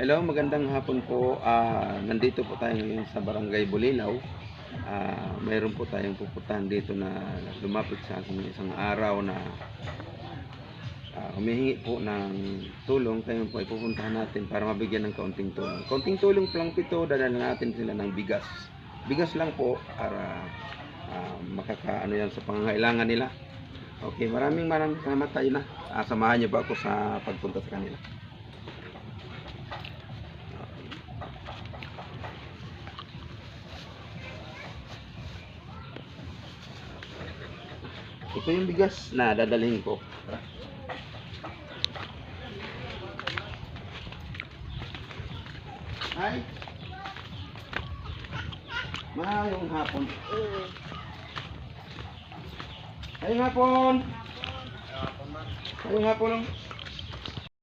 Hello, magandang hapon po. Nandito po tayo ngayon sa Barangay Bulilaw. Mayroon po tayong pupuntahan dito na lumapit sa akin isang araw na humihingi po ng tulong. Kayo po ay pupuntahan natin para mabigyan ng kaunting tulong. Kaunting tulong po lang po ito, dadala natin sila ng bigas. Bigas lang po para makakaano yan sa pangangailangan nila. Okay, maraming salamat tayo na. Samahan niyo ba ako sa pagpunta sa kanila? Ito yung bigas na dadalhin ko. Hi. Mayong hapon. Mayong hapon. Mayong hapon.